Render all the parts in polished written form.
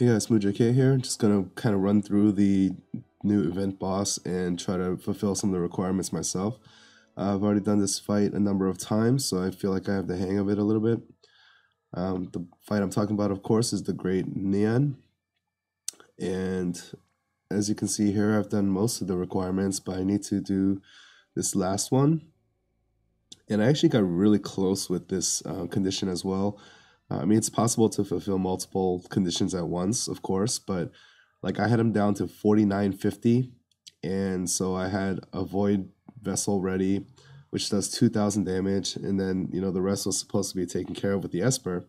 Hey guys, MooJK here. Just gonna kind of run through the new event boss and try to fulfill some of the requirements myself. I've already done this fight a number of times, so I feel like I have the hang of it a little bit. The fight I'm talking about, of course, is the Great Nian, and as you can see here, I've done most of the requirements, but I need to do this last one. And I actually got really close with this condition as well. I mean, it's possible to fulfill multiple conditions at once, of course, but like I had him down to 4950, and so I had a Void Vessel ready, which does 2000 damage, and then, the rest was supposed to be taken care of with the Esper.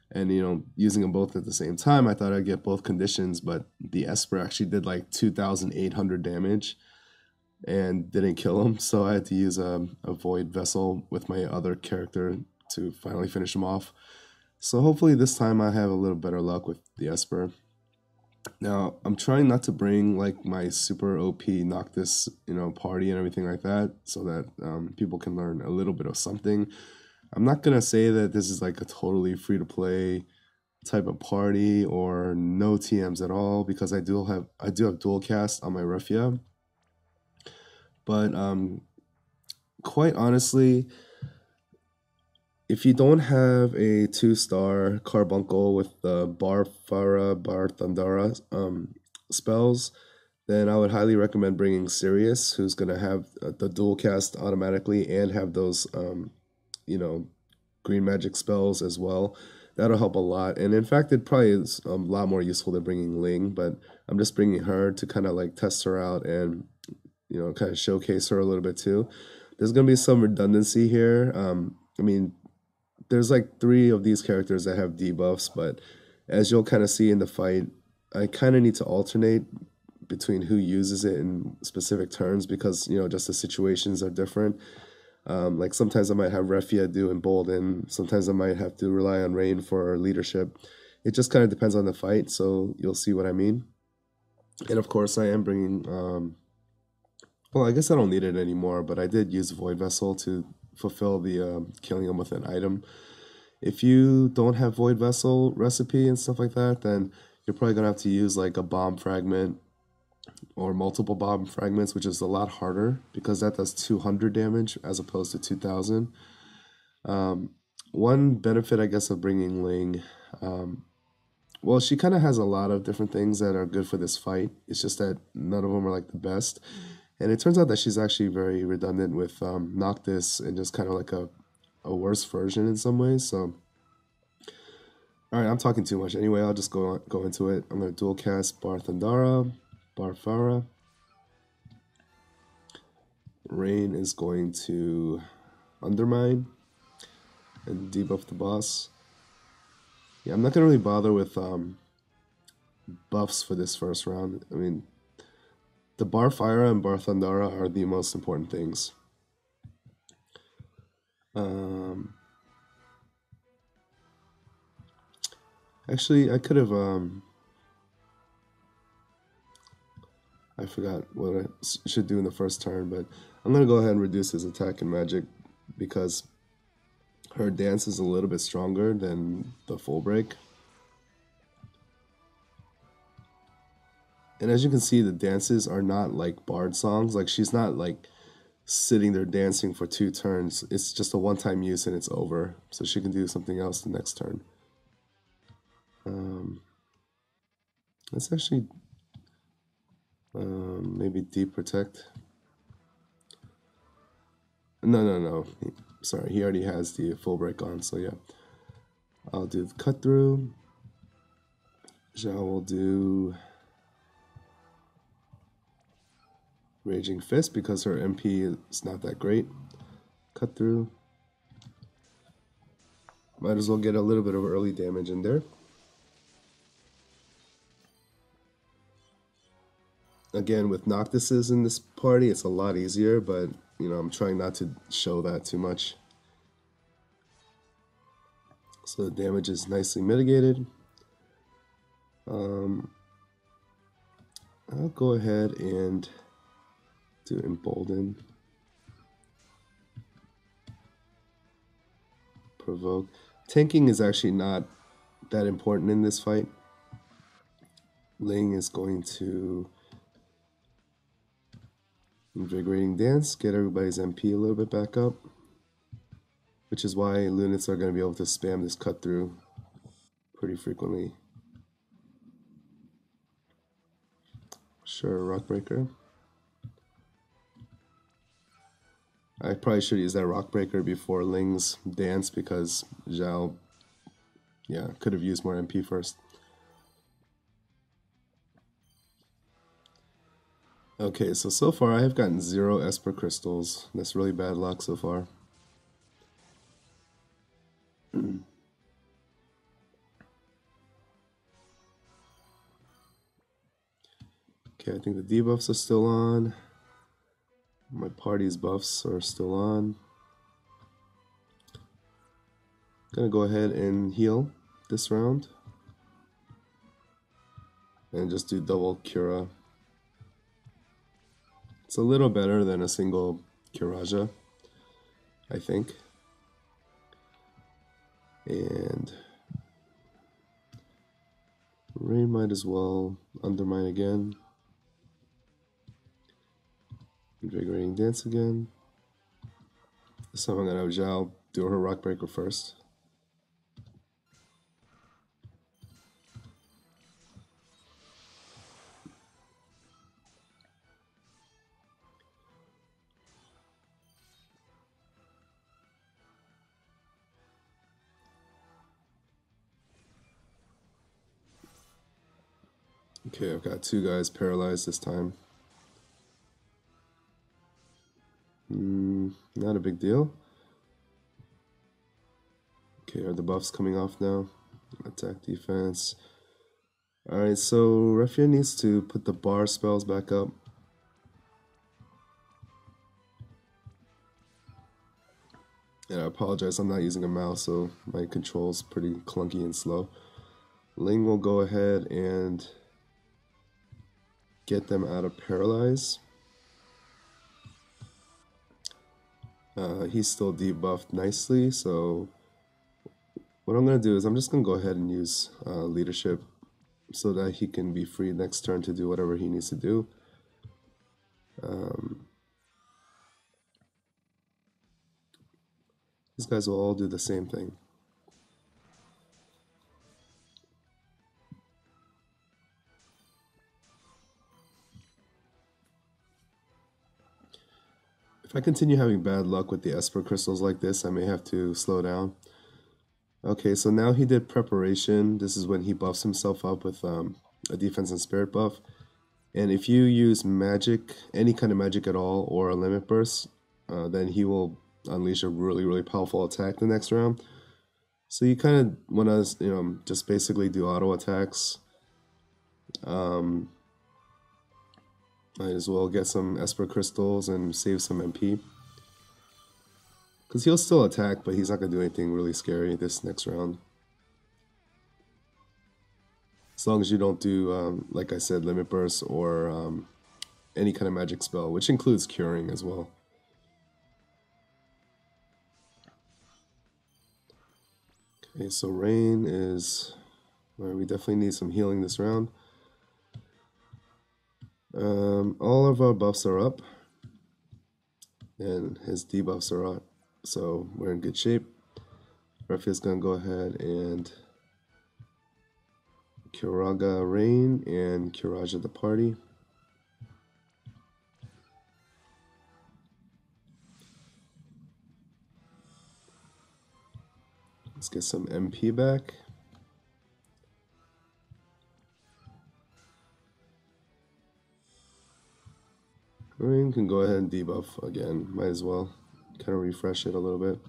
And, using them both at the same time, I thought I'd get both conditions, but the Esper actually did like 2800 damage and didn't kill him, so I had to use a Void Vessel with my other character to finally finish him off. So hopefully this time I have a little better luck with the Esper. Now, I'm trying not to bring like my super OP Noctis, party and everything like that, so that people can learn a little bit of something. I'm not gonna say that this is like a totally free-to-play type of party or no TMs at all, because I do have dual cast on my Refia. But quite honestly, if you don't have a 2-star carbuncle with the Barthundara spells, then I would highly recommend bringing Sirius, who's going to have the dual cast automatically and have those, green magic spells as well. That'll help a lot. And in fact, it probably is a lot more useful than bringing Ling, but I'm just bringing her to kind of like test her out and, kind of showcase her a little bit too. There's going to be some redundancy here. I mean, there's like 3 of these characters that have debuffs, but as you'll kind of see in the fight, I kind of need to alternate between who uses it in specific turns because, just the situations are different. Like sometimes I might have Refia do Embolden, sometimes I might have to rely on Rain for leadership. It just kind of depends on the fight, so you'll see what I mean. And of course I am bringing, well, I guess I don't need it anymore, but I did use Void Vessel to fulfill the killing them with an item. If you don't have Void Vessel recipe and stuff like that, then you're probably gonna have to use like a bomb fragment or multiple bomb fragments, which is a lot harder because that does 200 damage as opposed to 2000. One benefit, I guess, of bringing Ling, well, she kind of has a lot of different things that are good for this fight. It's just that none of them are like the best. And it turns out that she's actually very redundant with Noctis and just kind of like a worse version in some ways. So, all right, I'm talking too much. Anyway, I'll just go into it. I'm going to dual cast Barthundara, Barfira. Rain is going to undermine and debuff the boss. Yeah, I'm not going to really bother with buffs for this first round. I mean, the Barfira and Barthundara are the most important things. Actually, I could have, I forgot what I should do in the first turn, but I'm going to go ahead and reduce his attack and magic because her dance is a little bit stronger than the full break. And as you can see, the dances are not like bard songs. Like, she's not like sitting there dancing for 2 turns. It's just a one-time use and it's over. So she can do something else the next turn. Let's actually maybe deep protect. No. Sorry, he already has the full break on, so yeah. I'll do the cut through. Zhao will do Raging Fist because her MP is not that great. Cut through. Might as well get a little bit of early damage in there. Again, with Noctises in this party, it's a lot easier, but, I'm trying not to show that too much. So the damage is nicely mitigated. I'll go ahead and do Embolden. Provoke. Tanking is actually not that important in this fight. Ling is going to Invigorating Dance, get everybody's MP a little bit back up, which is why Lunits are going to be able to spam this cut through pretty frequently. Sure, Rockbreaker. I probably should use that Rockbreaker before Ling's Dance because Zhao, yeah, could have used more MP first. Okay, so far I have gotten 0 Esper crystals. That's really bad luck so far. Okay, I think the debuffs are still on. My party's buffs are still on. Gonna go ahead and heal this round. And just do double Cura. It's a little better than a single Curaja, I think. And Rain might as well undermine again. Invigorating Dance again. This time I'm gonna have Zhao do her Rockbreaker first. Okay, I've got 2 guys paralyzed this time. Not a big deal. Okay, are the buffs coming off now? Attack, defense. Alright, so Refia needs to put the bar spells back up. And I apologize, I'm not using a mouse, so my control's pretty clunky and slow. Ling will go ahead and get them out of paralyze. He's still debuffed nicely, so what I'm going to do is I'm just going to go ahead and use leadership so that he can be free next turn to do whatever he needs to do. These guys will all do the same thing. If I continue having bad luck with the Esper crystals like this, I may have to slow down. Okay, so now he did preparation. This is when he buffs himself up with a defense and spirit buff. And if you use magic, any kind of magic at all, or a limit burst, then he will unleash a really, really powerful attack the next round. So you kind of want to, just basically do auto attacks. Might as well get some Esper crystals and save some MP. Because he'll still attack, but he's not going to do anything really scary this next round. As long as you don't do, like I said, limit burst or any kind of magic spell, which includes curing as well. Okay, so Rain is... Well, we definitely need some healing this round. All of our buffs are up, and his debuffs are up, so we're in good shape. Refia's gonna go ahead and Curaga Rain and Curaja the party. Let's get some MP back. Rain can go ahead and debuff again, might as well. Kind of refresh it a little bit.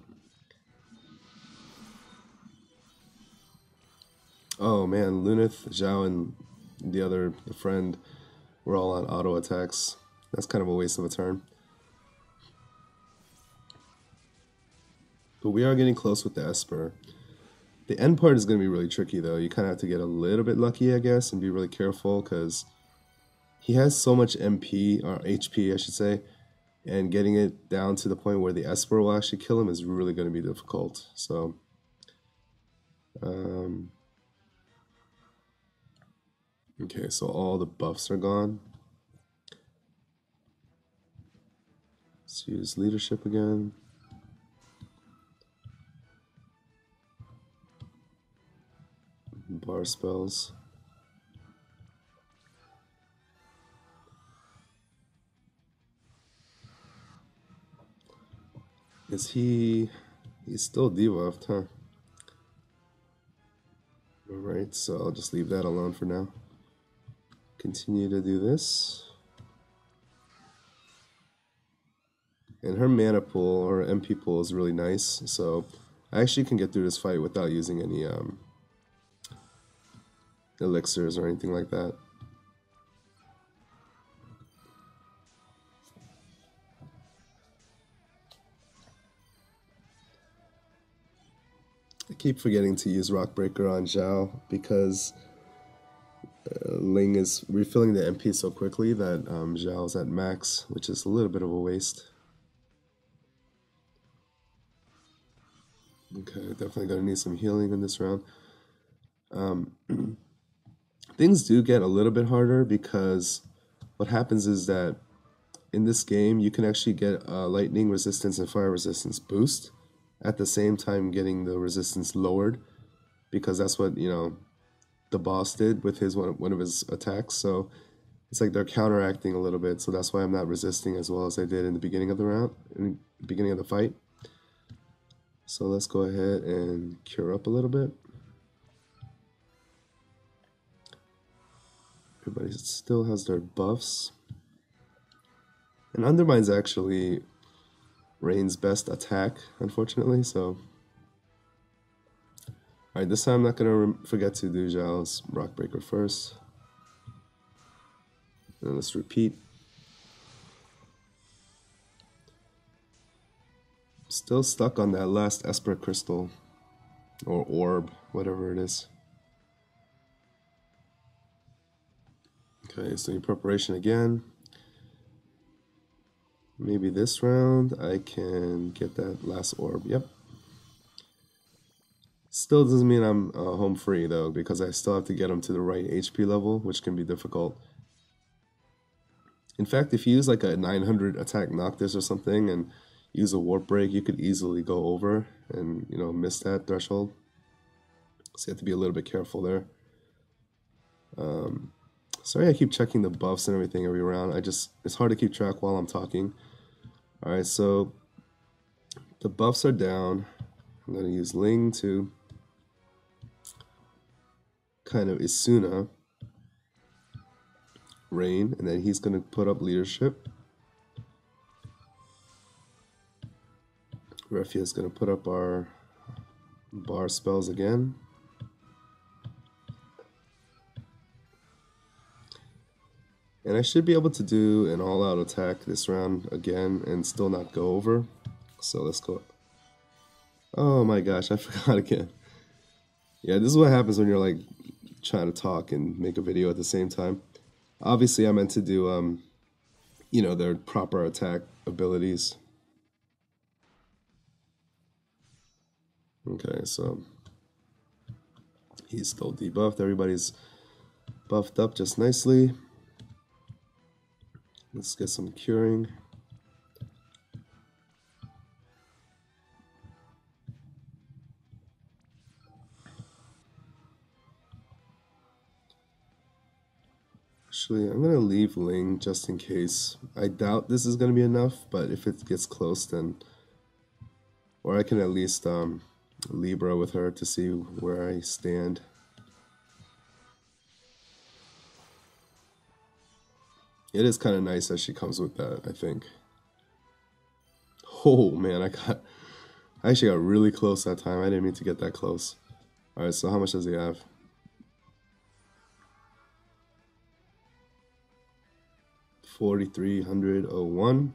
Oh man, Lunith, Zhao, and the friend were all on auto attacks. That's kind of a waste of a turn. But we are getting close with the Esper. The end part is going to be really tricky though. You kind of have to get a little bit lucky, I guess, and be really careful because he has so much MP, or HP I should say, and getting it down to the point where the Esper will actually kill him is really going to be difficult. So, Okay, so all the buffs are gone. Let's use leadership again. Bar spells. Is he's still debuffed, huh? Alright, so I'll just leave that alone for now. Continue to do this. And her mana pool, or MP pool, is really nice, so I actually can get through this fight without using any elixirs or anything like that. I keep forgetting to use Rockbreaker on Zhao because Ling is refilling the MP so quickly that Zhao's at max, which is a little bit of a waste. Okay, definitely gonna need some healing in this round. Things do get a little bit harder because what happens is that in this game you can actually get a lightning resistance and fire resistance boost at the same time getting the resistance lowered, because that's what, you know, the boss did with his one of his attacks. So it's like they're counteracting a little bit, so that's why I'm not resisting as well as I did in the beginning of the round, in the beginning of the fight. So let's go ahead and cure up a little bit. Everybody still has their buffs. And Undermine's actually Rain's best attack, unfortunately, so... Alright, this time I'm not going to forget to do Zhao's Rockbreaker first. And let's repeat. Still stuck on that last Esper crystal. Or orb, whatever it is. Okay, so in preparation again. Maybe this round I can get that last orb. Yep. Still doesn't mean I'm home free though, because I still have to get them to the right HP level, which can be difficult. In fact, if you use like a 900 attack Noctis or something and use a warp break, you could easily go over and, you know, miss that threshold. So you have to be a little bit careful there. Sorry I keep checking the buffs and everything every round. It's hard to keep track while I'm talking. Alright, so the buffs are down. I'm going to use Ling to kind of esuna Rain, and then he's going to put up leadership. Refia is going to put up our bar spells again. And I should be able to do an all-out attack this round again and still not go over. So let's go. Oh my gosh, I forgot again. Yeah, this is what happens when you're like trying to talk and make a video at the same time. Obviously, I meant to do, you know, their proper attack abilities. Okay, so he's still debuffed. Everybody's buffed up just nicely. Let's get some curing. Actually, I'm going to leave Ling just in case. I doubt this is going to be enough, but if it gets close, then... Or I can at least Libra with her to see where I stand. It is kind of nice that she comes with that, I think. Oh man, I actually got really close that time. I didn't mean to get that close. Alright, so how much does he have? $4,301.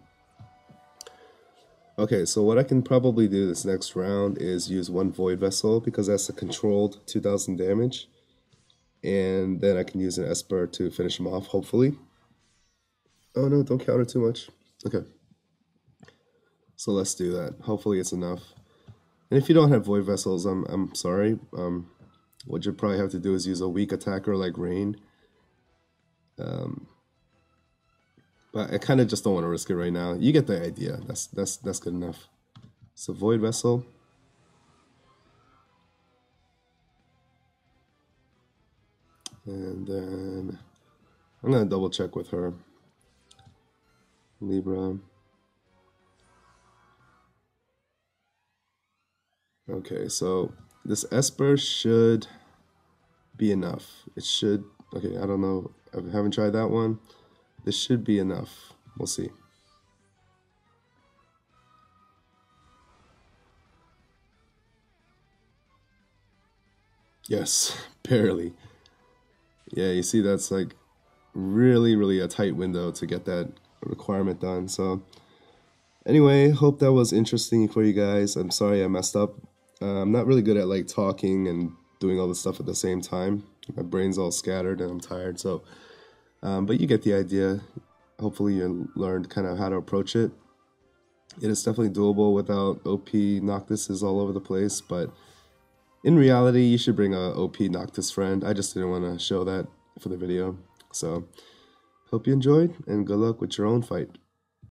Okay, so what I can probably do this next round is use one Void Vessel, because that's a controlled 2000 damage. And then I can use an Esper to finish him off, hopefully. Oh no, don't counter too much. Okay. So let's do that. Hopefully it's enough. And if you don't have Void Vessels, I'm sorry. What you probably have to do is use a weak attacker like Rain But I kind of just don't want to risk it right now. You get the idea. That's good enough. So Void Vessel. And then I'm going to double check with her. Libra. Okay, so this Esper should be enough. It should, okay, I don't know. I haven't tried that one. This should be enough. We'll see. Yes, barely. Yeah, you see that's like really a tight window to get that requirement done. So anyway, hope that was interesting for you guys. I'm sorry I messed up. I'm not really good at like talking and doing all this stuff at the same time. My brain's all scattered and I'm tired. So, but you get the idea. Hopefully you learned kind of how to approach it. It is definitely doable without OP Noctis all over the place, but in reality, you should bring a OP Noctis friend. I just didn't want to show that for the video. So, hope you enjoyed, and good luck with your own fight.